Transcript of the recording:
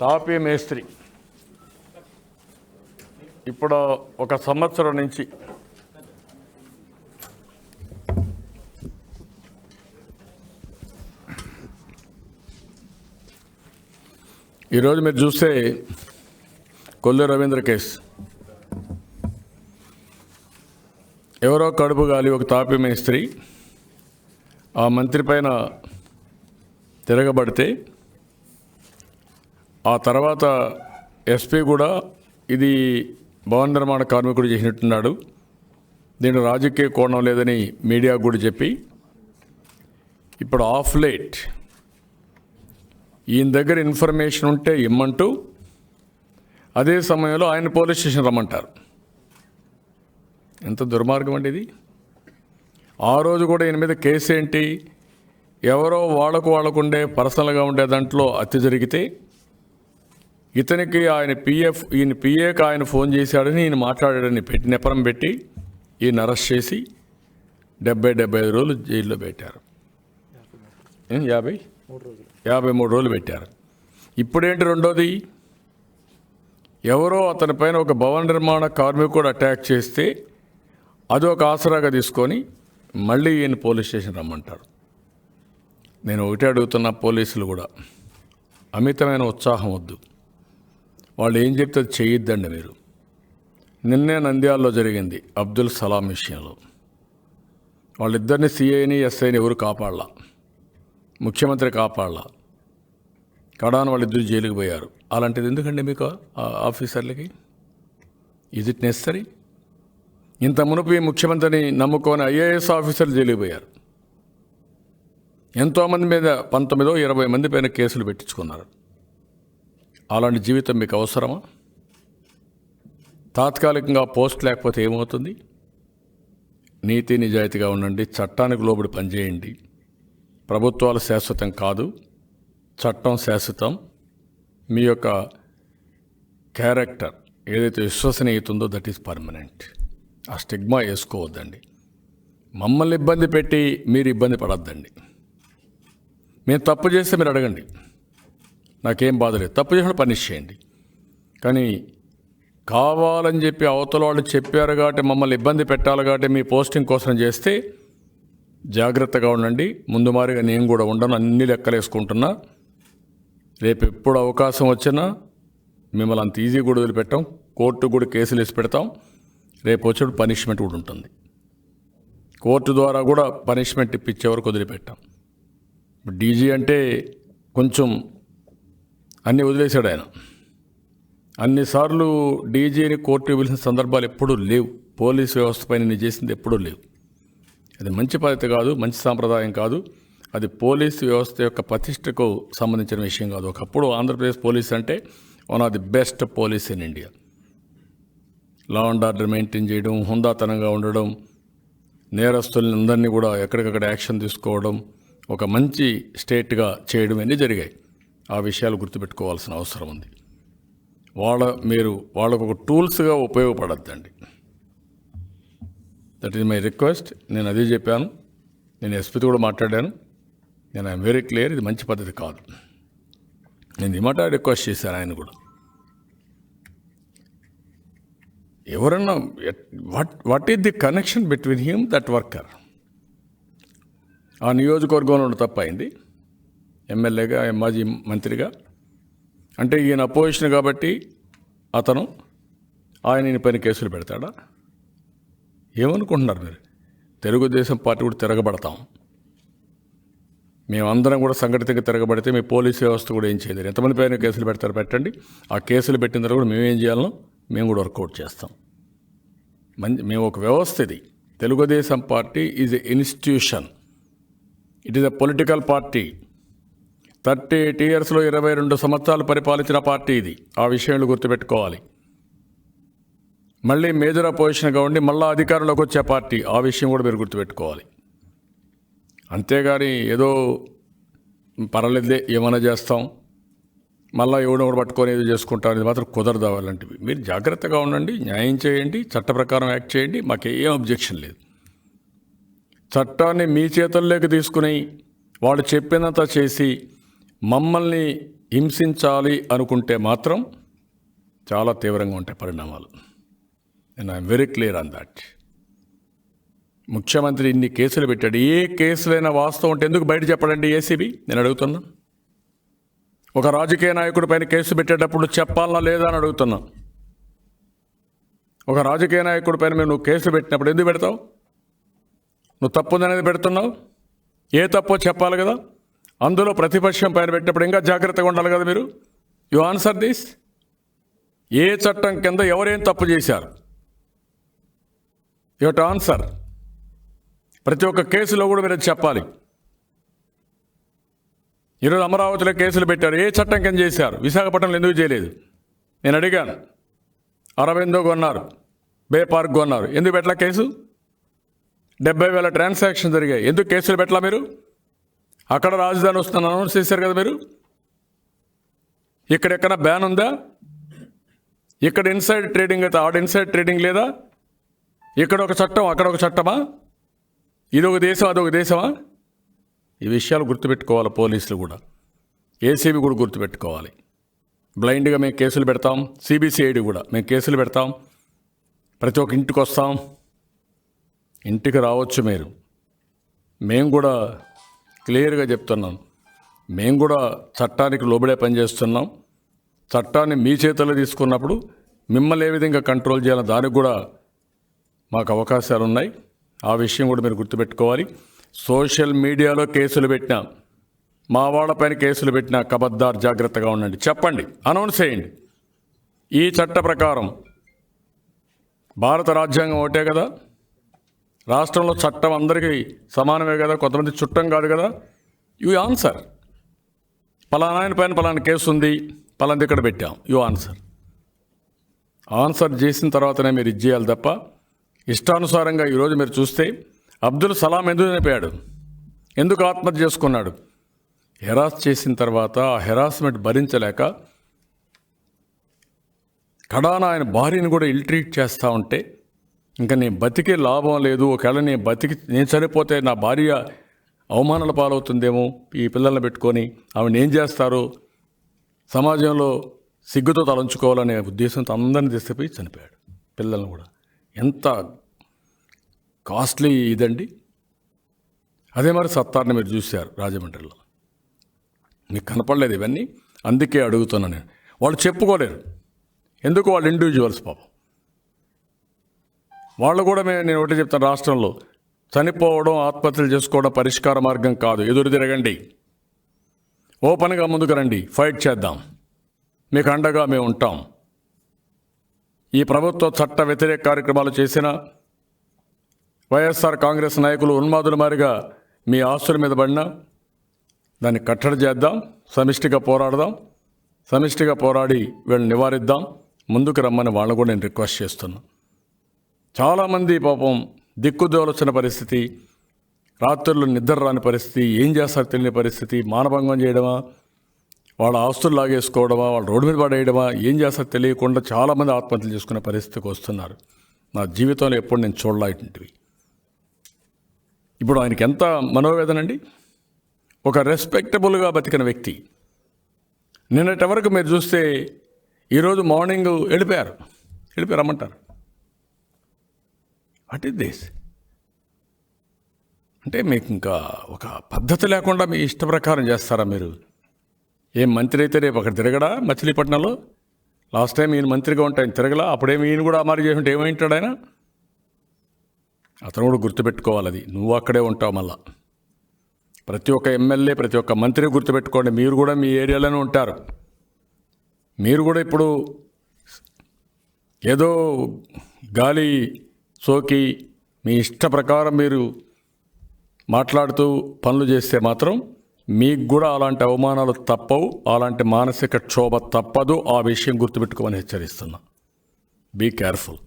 తాపీ మేస్త్రి ఇప్పుడు 1 సంవత్సరం నుంచి ఈరోజు మీరు చూస్తే కొల్లు రవీంద్ర కేసు, ఎవరో కడుపు గాలి ఒక తాపీ మేస్త్రి ఆ మంత్రి పైన తిరగబడితే ఆ తర్వాత ఎస్పీ కూడా ఇది భవన నిర్మాణ కార్మికుడు చేసినట్టున్నాడు, దీంట్లో రాజకీయ కోణం లేదని మీడియాకు కూడా చెప్పి ఇప్పుడు ఆఫ్ లేట్ ఈయన దగ్గర ఇన్ఫర్మేషన్ ఉంటే ఇమ్మంటూ అదే సమయంలో ఆయన పోలీస్ స్టేషన్ రమ్మంటారు. ఎంత దుర్మార్గం అండి ఇది. ఆ రోజు కూడా ఈయన మీద కేసు ఏంటి, ఎవరో వాళ్ళకుండే పర్సనల్గా ఉండే దాంట్లో హత్య జరిగితే ఇతనికి ఈయన పిఏకి ఆయన ఫోన్ చేశాడని ఈయన మాట్లాడాడని పెట్టి నెపరం పెట్టి ఈయన అరెస్ట్ చేసి 75 రోజులు జైల్లో పెట్టారు. 53 రోజులు పెట్టారు. ఇప్పుడేంటి రెండోది, ఎవరో అతని పైన ఒక భవన నిర్మాణ కార్మికుడు అటాక్ చేస్తే అది ఒక ఆసరాగా తీసుకొని మళ్ళీ ఈయన పోలీస్ స్టేషన్ రమ్మంటారు. నేను ఒకటే అడుగుతున్న పోలీసులు కూడా, అమితమైన ఉత్సాహం వద్దు, వాళ్ళు ఏం చెప్తే అది చేయొద్దండి. మీరు నిన్నే నంద్యాలలో జరిగింది అబ్దుల్ సలాం విషయంలో, వాళ్ళిద్దరిని సిఐని ఎస్ఐని ఎవరు కాపాడలా, ముఖ్యమంత్రి కాపాడలా, కడాను వాళ్ళిద్దరు జైలుకి పోయారు. అలాంటిది ఎందుకండి మీకు ఆఫీసర్లకి? Is it necessary? ఇంత మునుపు ఈ ముఖ్యమంత్రిని నమ్ముకొని ఐఏఎస్ ఆఫీసర్లు జైలుకి పోయారు. ఎంతోమంది మీద 19-20 మంది పైన కేసులు పెట్టించుకున్నారు. అలాంటి జీవితం మీకు అవసరమా? తాత్కాలికంగా పోస్ట్ లేకపోతే ఏమవుతుంది? నీతి నిజాయితీగా ఉండండి, చట్టానికి లోబడి పనిచేయండి. ప్రభుత్వాలు శాశ్వతం కాదు, చట్టం శాశ్వతం. మీ యొక్క క్యారెక్టర్ ఏదైతే విశ్వసనీయత ఉందో దట్ ఈస్ పర్మనెంట్. ఆ స్టిగ్మా వేసుకోవద్దండి. మమ్మల్ని ఇబ్బంది పెట్టి మీరు ఇబ్బంది పడద్దండి. మేము తప్పు చేస్తే మీరు అడగండి, నాకేం బాధ లేదు, తప్పు చేసిన పనిష్ చేయండి. కానీ కావాలని చెప్పి అవతల వాళ్ళు చెప్పారు కాబట్టి మమ్మల్ని ఇబ్బంది పెట్టాలి కాబట్టి మీ పోస్టింగ్ కోసం చేస్తే జాగ్రత్తగా ఉండండి. ముందు మారిగా నేను కూడా ఉండను, అన్ని లెక్కలేసుకుంటున్నా. రేపు ఎప్పుడు అవకాశం వచ్చినా మిమ్మల్ని అంత ఈజీ కూడా వదిలిపెట్టాం, కోర్టు కూడా కేసులు వేసి పెడతాం. రేపు వచ్చేప్పుడు పనిష్మెంట్ కూడా ఉంటుంది. కోర్టు ద్వారా కూడా పనిష్మెంట్ ఇప్పించే వరకు వదిలిపెట్టాం. డీజీ అంటే కొంచెం అన్నీ వదిలేశాడు ఆయన. అన్నిసార్లు డీజీని కోర్టు పిలిచిన సందర్భాలు ఎప్పుడూ లేవు. పోలీసు వ్యవస్థ పైన నేను చేసింది ఎప్పుడూ లేవు. అది మంచి పద్ధతి కాదు, మంచి సాంప్రదాయం కాదు. అది పోలీసు వ్యవస్థ యొక్క ప్రతిష్టకు సంబంధించిన విషయం కాదు. ఒకప్పుడు ఆంధ్రప్రదేశ్ పోలీస్ అంటే one of the best police in India. Law and order maintain చేయడం, హుందాతనంగా ఉండడం, నేరస్తులందరినీ కూడా ఎక్కడికక్కడ యాక్షన్ తీసుకోవడం, ఒక మంచి స్టేట్గా చేయడం అన్నీ జరిగాయి. ఆ విషయాలు గుర్తుపెట్టుకోవాల్సిన అవసరం ఉంది. వాళ్ళకు ఒక టూల్స్గా ఉపయోగపడద్దండి. That is my request. నేను అదే చెప్పాను, నేను ఎస్పీతో కూడా మాట్లాడాను. నేను ఐఎమ్ వెరీ క్లియర్, ఇది మంచి పద్ధతి కాదు. నేను ఈ మాట రిక్వెస్ట్ చేశాను ఆయన కూడా. ఎవరన్నా what is the connection between him that worker? ఆ నియోజకవర్గంలో ఉన్న తప్పైంది, ఎమ్మెల్యేగా మాజీ మంత్రిగా అంటే ఈయన అపోజిషన్ కాబట్టి ఆయన పైన కేసులు పెడతాడా? ఏమనుకుంటున్నారు మీరు? తెలుగుదేశం పార్టీ కూడా తిరగబడతాం. మేమందరం కూడా సంఘటితంగా తిరగబడితే మీ పోలీస్ వ్యవస్థ కూడా ఏం చేయలేరు. ఎంతమంది పైన కేసులు పెడతారు పెట్టండి. ఆ కేసులు పెట్టిన తర్వాత కూడా మేమేం చేయాలనో మేము కూడా వర్కౌట్ చేస్తాం. మేము ఒక వ్యవస్థ. ఇది Telugu Desam party is a institution, it is a political party. 38 ఇయర్స్లో 22 సంవత్సరాలు పరిపాలించిన పార్టీ ఇది. ఆ విషయంలో గుర్తుపెట్టుకోవాలి. మళ్ళీ మేజర్ అపోజిషన్గా ఉండి మళ్ళీ అధికారంలోకి వచ్చే పార్టీ. ఆ విషయం కూడా మీరు గుర్తుపెట్టుకోవాలి. అంతేగాని ఏదో పర్వాలేదులే ఏమైనా చేస్తాం, మళ్ళీ ఎవడో కూడా పట్టుకొని ఏదో చేసుకుంటారు, ఇది మాత్రం కుదరదు. అలాంటివి మీరు జాగ్రత్తగా ఉండండి, న్యాయం చేయండి, చట్ట ప్రకారం యాక్ట్ చేయండి. మాకేం అబ్జెక్షన్ లేదు. చట్టాన్ని మీ చేతుల్లోకి తీసుకుని వాళ్ళు చెప్పినంత చేసి మమ్మల్ని హింసించాలి అనుకుంటే మాత్రం చాలా తీవ్రంగా ఉంటాయి పరిణామాలు. And I'm very clear on that. ముఖ్యమంత్రి ఇన్ని కేసులు పెట్టాడు. ఏ కేసులైనా వాస్తవం ఉంటే ఎందుకు బయట చెప్పడండి ఏసీబీ? నేను అడుగుతున్నా. ఒక రాజకీయ నాయకుడి పైన కేసు పెట్టేటప్పుడు చెప్పాలనా లేదా అని అడుగుతున్నా. ఒక రాజకీయ నాయకుడి పైన నువ్వు కేసులు పెట్టినప్పుడు ఎందుకు పెడతావు? నువ్వు తప్పుందనేది పెడుతున్నావు. ఏ తప్పో చెప్పాలి కదా. అందులో ప్రతిపక్షం పైన పెట్టినప్పుడు ఇంకా జాగ్రత్తగా ఉండాలి కదా మీరు. You answer this. ఏ చట్టం కింద ఎవరేం తప్పు చేశారు? You have to answer. ప్రతి ఒక్క కేసులో కూడా మీరు చెప్పాలి. ఈరోజు అమరావతిలో కేసులు పెట్టారు. ఏ చట్టం కింద చేశారు? విశాఖపట్నంలో ఎందుకు చేయలేదు? నేను అడిగాను. అరవిందో కొన్నారు, బే పార్క్ కొన్నారు, ఎందుకు పెట్టలా కేసు? 70,000 ట్రాన్సాక్షన్ జరిగాయి, ఎందుకు కేసులు పెట్టలా మీరు? అక్కడ రాజధాని వస్తుందని అనౌన్స్ చేశారు కదా మీరు. ఇక్కడెక్కడ బ్యాన్ ఉందా? ఇక్కడ ఇన్సైడ్ ట్రేడింగ్ అయితే ఆడ ఇన్సైడ్ ట్రేడింగ్ లేదా? ఇక్కడ ఒక చట్టం అక్కడ ఒక చట్టమా? ఇది ఒక దేశం అదొక దేశమా? ఈ విషయాలు గుర్తుపెట్టుకోవాలి. పోలీసులు కూడా, ఏసీబీ కూడా గుర్తుపెట్టుకోవాలి. బ్లైండ్గా మేము కేసులు పెడతాం. సిబిసిఐడి కూడా మేము కేసులు పెడతాం. ప్రతి ఒక్క ఇంటికి వస్తాం. ఇంటికి రావచ్చు మీరు. మేము కూడా క్లియర్గా చెప్తున్నాం. మేము కూడా చట్టానికి లోబడే పనిచేస్తున్నాం. చట్టాన్ని మీ చేతుల్లో తీసుకున్నప్పుడు మిమ్మల్ని ఏ విధంగా కంట్రోల్ చేయాలో దానికి కూడా మాకు అవకాశాలు ఉన్నాయి. ఆ విషయం కూడా మీరు గుర్తుపెట్టుకోవాలి. సోషల్ మీడియాలో కేసులు పెట్టినా, మా వాళ్ళపైన కేసులు పెట్టినా కబద్దార్ జాగ్రత్తగా ఉండండి. చెప్పండి, అనౌన్స్ చేయండి. ఈ చట్ట ప్రకారం భారత రాజ్యాంగం ఒకటే కదా. రాష్ట్రంలో చట్టం అందరికీ సమానమే కదా. కొంతమంది చుట్టం కాదు కదా. You answer. పలానా ఆయన పైన పలానా కేసు ఉంది, పలాంది ఇక్కడ పెట్టాం. You answer. ఆన్సర్ చేసిన తర్వాతనే మీరు ఇది చేయాలి తప్ప ఇష్టానుసారంగా. ఈరోజు మీరు చూస్తే అబ్దుల్ సలాం ఎందుకు చనిపోయాడు? ఎందుకు ఆత్మహత్య చేసుకున్నాడు? హెరాస్ చేసిన తర్వాత ఆ హెరాస్మెంట్ భరించలేక కడాన ఆయన భార్యను కూడా ఇల్ట్రీట్ చేస్తూ ఉంటే ఇంకా నేను బతికే లాభం లేదు. ఒకవేళ నేను చనిపోతే నా భార్య అవమానాల పాలవుతుందేమో, ఈ పిల్లల్ని పెట్టుకొని ఆవిడ ఏం చేస్తారు, సమాజంలో సిగ్గుతో తలంచుకోవాలనే ఉద్దేశంతో అందరిని తీసుకుపోయి చనిపోయాడు. పిల్లల్ని కూడా. ఎంత కాస్ట్లీ ఇదండి. అదే మరి సత్తార్ని మీరు చూశారు రాజమండ్రిలో. మీకు కనపడలేదు ఇవన్నీ. అందుకే అడుగుతున్నా నేను. వాళ్ళు చెప్పుకోలేరు. ఎందుకు? వాళ్ళు ఇండివిజువల్స్ పాపం. వాళ్ళు కూడా నేను ఒకటి చెప్తాను. రాష్ట్రంలో చనిపోవడం, ఆత్మహత్యలు చేసుకోవడం పరిష్కార మార్గం కాదు. ఎదురు తిరగండి, ఓపెన్గా ముందుకు రండి, ఫైట్ చేద్దాం. మీకు అండగా మేము ఉంటాం. ఈ ప్రభుత్వ చట్ట వ్యతిరేక కార్యక్రమాలు చేసిన వైఎస్ఆర్ కాంగ్రెస్ నాయకులు ఉన్మాదుల మారిగా మీ ఆస్తుల మీద పడినా దాన్ని కట్టడి చేద్దాం. సమిష్టిగా పోరాడదాం. సమిష్టిగా పోరాడి వీళ్ళని నివారిద్దాం. ముందుకు రమ్మని వాళ్ళని కూడా నేను రిక్వెస్ట్ చేస్తున్నా. చాలామంది పాపం దిక్కుదోలొచ్చిన పరిస్థితి, రాత్రులు నిద్ర రాని పరిస్థితి, ఏం చేస్తారో తెలియని పరిస్థితి, మానభంగం చేయడమా, వాళ్ళ ఆస్తులు లాగేసుకోవడమా, వాళ్ళ రోడ్డు మీద పడేయడమా, ఏం చేస్తారో తెలియకుండా చాలామంది ఆత్మహత్యలు చేసుకునే పరిస్థితికి వస్తున్నారు. నా జీవితంలో ఎప్పుడు నేను చూడలేటివి. ఇప్పుడు ఆయనకి ఎంత మనోవేదన అండి. ఒక రెస్పెక్టబుల్గా బతికిన వ్యక్తి నిన్నటి వరకు మీరు చూస్తే ఈరోజు మార్నింగ్ వెళ్ళిపోయారు రమ్మంటారు. What is this? అంటే మీకు ఇంకా ఒక పద్ధతి లేకుండా మీ ఇష్ట ప్రకారం చేస్తారా మీరు? ఏం మంత్రి అయితే రేపు అక్కడ తిరగడా మచిలీపట్నంలో? లాస్ట్ టైం ఈయన మంత్రిగా ఉంటే ఆయన తిరగలా? అప్పుడేమి ఈయన కూడా అమలు చేసి ఉంటే ఏమైంటాడు ఆయన? అతను కూడా గుర్తుపెట్టుకోవాలి. అది నువ్వు అక్కడే ఉంటావు. మళ్ళా ప్రతి ఒక్క ఎమ్మెల్యే, ప్రతి ఒక్క మంత్రి గుర్తుపెట్టుకోండి. మీరు కూడా మీ ఏరియాలోనే ఉంటారు. మీరు కూడా ఇప్పుడు ఏదో గాలి సోకి మీ ఇష్ట ప్రకారం మీరు మాట్లాడుతూ పనులు చేస్తే మాత్రం మీకు కూడా అలాంటి అవమానాలు తప్పవు, అలాంటి మానసిక క్షోభ తప్పదు. ఆ విషయం గుర్తుపెట్టుకోమని హెచ్చరిస్తున్నా. Be careful.